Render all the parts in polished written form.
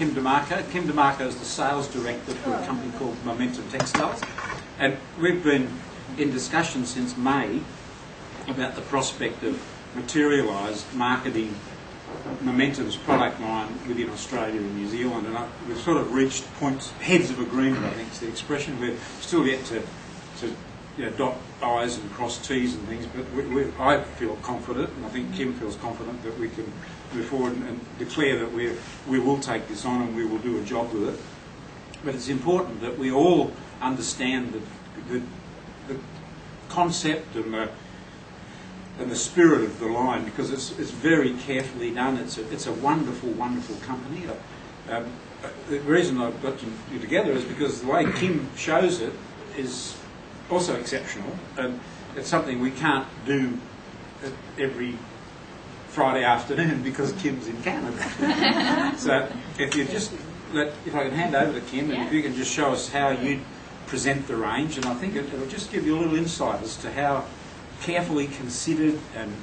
Kim DeMarco. Kim DeMarco is the sales director for a company called Momentum Textiles. And we've been in discussion since May about the prospect of materialised marketing Momentum's product line within Australia and New Zealand. And we've sort of reached heads of agreement, I think is the expression. We're still yet to dot I's and cross T's and things, but I feel confident, and I think Kim feels confident that we can move forward and declare that we will take this on and we will do a job with it. But it's important that we all understand the concept and the spirit of the line, because it's very carefully done. It's a wonderful, wonderful company. The reason I've got you together is because the way Kim shows it is also exceptional, and it's something we can't do every Friday afternoon because Kim's in Canada. So if I can hand over to Kim, and if you can just show us how you present the range, and I think it'll just give you a little insight as to how carefully considered and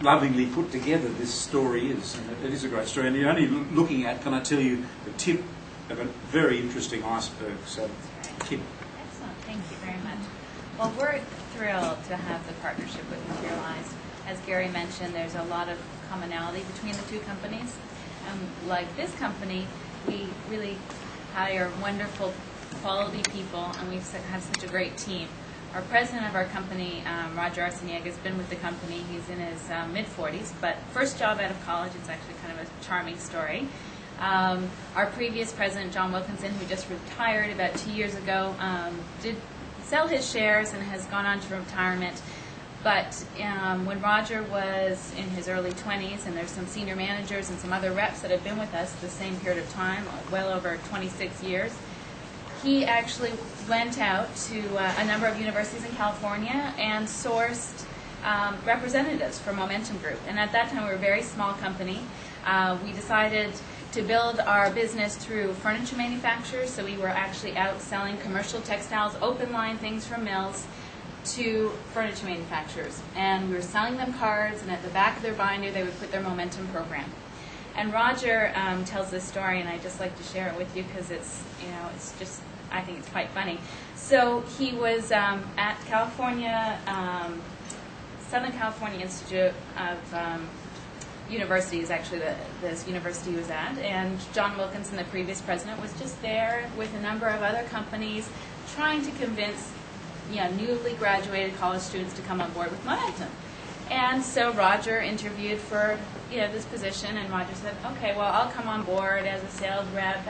lovingly put together this story is. And it is a great story, and you're only looking at, can I tell you, the tip of a very interesting iceberg. So, Kim. Thank you very much. Well, we're thrilled to have the partnership with Materialise. As Gary mentioned, there's a lot of commonality between the two companies. Like this company, we really hire wonderful quality people, and we have such a great team. Our president of our company, Roger Arciniega, has been with the company. He's in his mid-40s, but first job out of college. It's actually kind of a charming story. Our previous president, John Wilkinson, who just retired about 2 years ago, did sell his shares and has gone on to retirement. But when Roger was in his early 20s, and there's some senior managers and some other reps that have been with us the same period of time, well over 26 years, he actually went out to a number of universities in California and sourced representatives for Momentum Group. And at that time, we were a very small company. We decided to build our business through furniture manufacturers, so we were actually out selling commercial textiles, open line things from mills, to furniture manufacturers. And we were selling them cards, and at the back of their binder they would put their Momentum program. And Roger tells this story, and I'd just like to share it with you because it's just, I think it's quite funny. So he was at California, Southern California Institute of University is actually this university he was at, and John Wilkinson, the previous president, was just there with a number of other companies trying to convince newly graduated college students to come on board with Momentum. And so Roger interviewed for this position, and Roger said, okay, well, I'll come on board as a sales rep.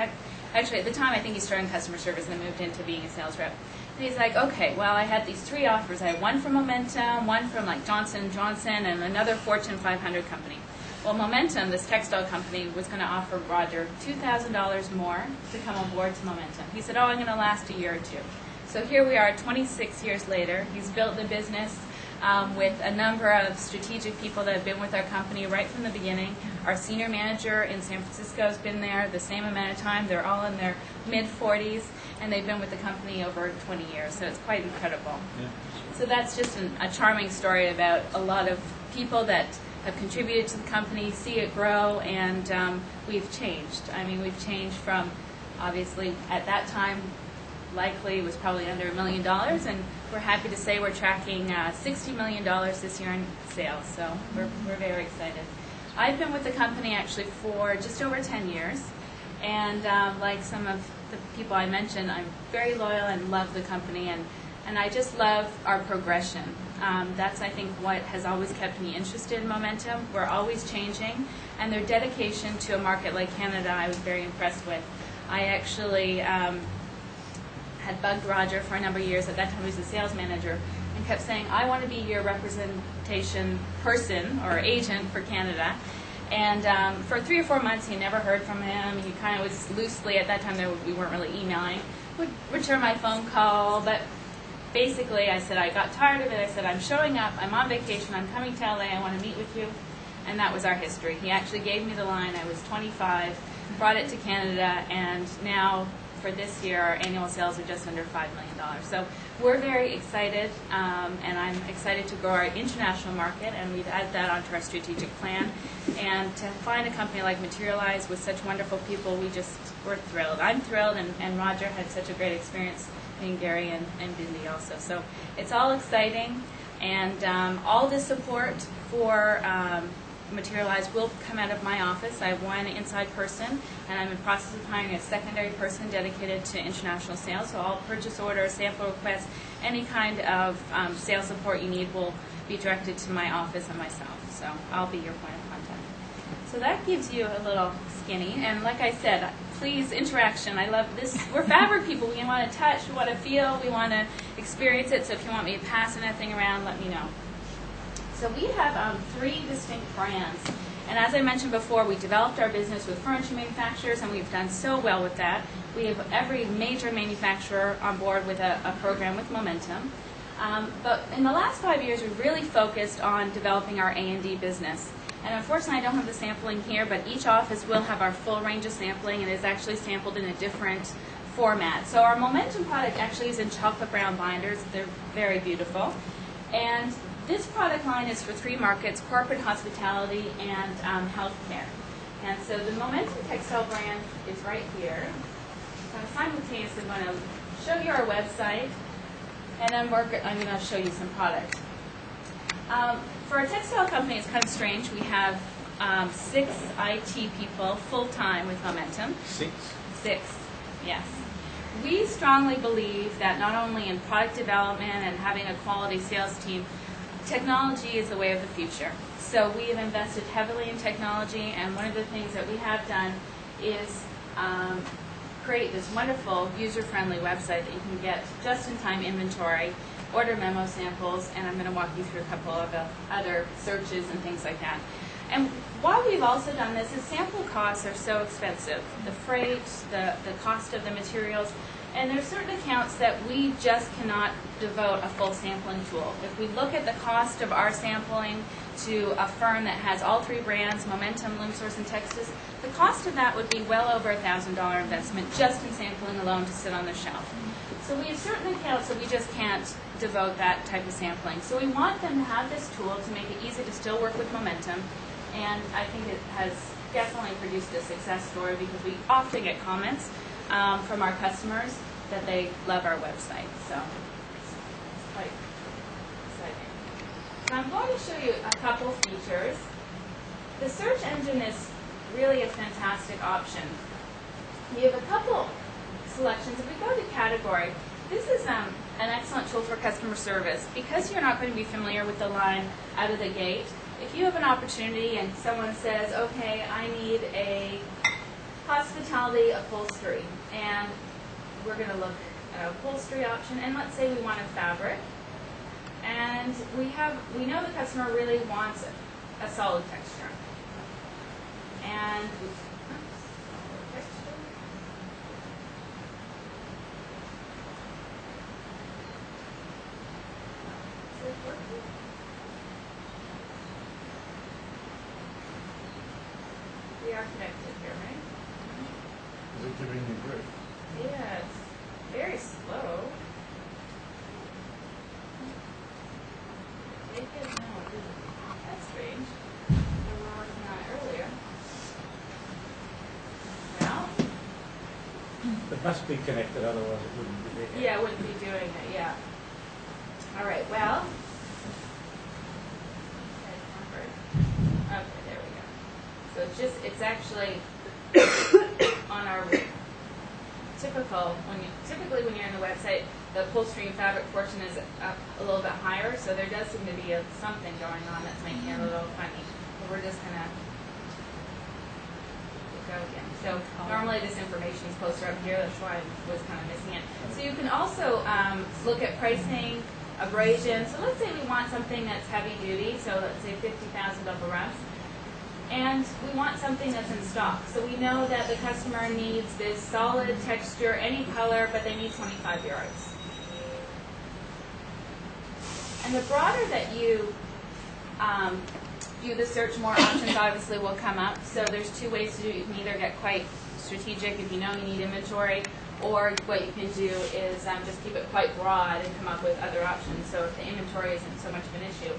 Actually, at the time, I think he started in customer service and then moved into being a sales rep. And he's like, okay, well, I had these 3 offers. I had one from Momentum, one from like Johnson & Johnson, and another Fortune 500 company. Well, Momentum, this textile company, was going to offer Roger $2,000 more to come on board to Momentum. He said, I'm going to last a year or two. So here we are 26 years later. He's built the business with a number of strategic people that have been with our company right from the beginning. Our senior manager in San Francisco has been there the same amount of time. They're all in their mid-40s, and they've been with the company over 20 years, so it's quite incredible. Yeah. So that's just a charming story about a lot of people that have contributed to the company, see it grow, and we've changed. I mean, we've changed from, obviously, at that time, likely was probably under $1 million, and we're happy to say we're tracking $60 million this year in sales, so we're very excited. I've been with the company actually for just over 10 years, and like some of the people I mentioned, I'm very loyal and love the company, and I just love our progression. That's, I think, what has always kept me interested in Momentum. We're always changing, and their dedication to a market like Canada I was very impressed with. I actually had bugged Roger for a number of years. At that time, he was the sales manager, and kept saying, I want to be your representation person or agent for Canada. And for 3 or 4 months, he never heard from him. He kind of was loosely, at that time, we weren't really emailing, would return my phone call. But basically, I said, I got tired of it. I said, I'm showing up. I'm on vacation. I'm coming to LA. I want to meet with you. And that was our history. He actually gave me the line. I was 25, brought it to Canada, and now for this year, our annual sales are just under $5 million. So we're very excited, and I'm excited to grow our international market, and we've added that onto our strategic plan. And to find a company like Materialize with such wonderful people, we're thrilled. I'm thrilled, and Roger had such a great experience meeting Gary and Bindi also. So it's all exciting, and all the support for Materialize will come out of my office. I have one inside person, and I'm in the process of hiring a secondary person dedicated to international sales. So all purchase orders, sample requests, any kind of sales support you need will be directed to my office and myself. So I'll be your point of contact. So that gives you a little skinny. And like I said, please, interaction. I love this. We're fabric people. We want to touch, we want to feel, we want to experience it. So if you want me to pass anything around, let me know. So we have 3 distinct brands, and as I mentioned before, we developed our business with furniture manufacturers, and we've done so well with that. We have every major manufacturer on board with a program with Momentum. But in the last 5 years, we've really focused on developing our A&D business. And unfortunately, I don't have the sampling here, but each office will have our full range of sampling, and is actually sampled in a different format. So our Momentum product actually is in chocolate brown binders. They're very beautiful. And this product line is for 3 markets: corporate, hospitality, and healthcare. And so the Momentum Textile brand is right here. So I'm simultaneously going to show you our website, and then I'm going to show you some products. For a textile company, it's kind of strange. We have 6 IT people full-time with Momentum. 6? 6, yes. We strongly believe that not only in product development and having a quality sales team, technology is the way of the future. So we have invested heavily in technology, and one of the things that we have done is create this wonderful user-friendly website that you can get just-in-time inventory, order memo samples, and I'm going to walk you through a couple of other searches and things like that. And why we've also done this is sample costs are so expensive. The freight, the cost of the materials, and there's certain accounts that we just cannot devote a full sampling tool. If we look at the cost of our sampling to a firm that has all 3 brands, Momentum, LoomSource, and Texas, the cost of that would be well over $1,000 investment just in sampling alone to sit on the shelf. So we have certain accounts that we just can't devote that type of sampling. So we want them to have this tool to make it easy to still work with Momentum, and I think it has definitely produced a success story because we often get comments from our customers that they love our website. So it's quite exciting. So I'm going to show you a couple features. The search engine is really a fantastic option. We have a couple selections. If we go to category, this is an excellent tool for customer service. Because you're not going to be familiar with the line out of the gate, if you have an opportunity and someone says, okay, I need a hospitality upholstery, and we're going to look at an upholstery option, and let's say we want a fabric, and we know the customer really wants a solid texture, and we are connected here, right? Is it giving you grip? Yeah, it's very slow. No, it isn't. That's strange. We were working on it earlier. Well, It must be connected, otherwise it wouldn't be there. yeah, it wouldn't be doing it, yeah. All right, well. Okay, there we go. So it's actually on our typically when you're on the website, the upholstery and fabric portion is up a little bit higher, so there does seem to be something going on that's making it a little funny. But we're just gonna go again. So normally this information is closer up here, that's why I was kind of missing it. So you can also look at pricing, abrasion. So let's say we want something that's heavy duty, so let's say 50,000 double rough. And we want something that's in stock. So we know that the customer needs this solid texture, any color, but they need 25 yards. And the broader that you do the search, more options obviously will come up. So there's 2 ways to do it. You can either get quite strategic if you know you need inventory, Or what you can do is just keep it quite broad and come up with other options. So if the inventory isn't so much of an issue,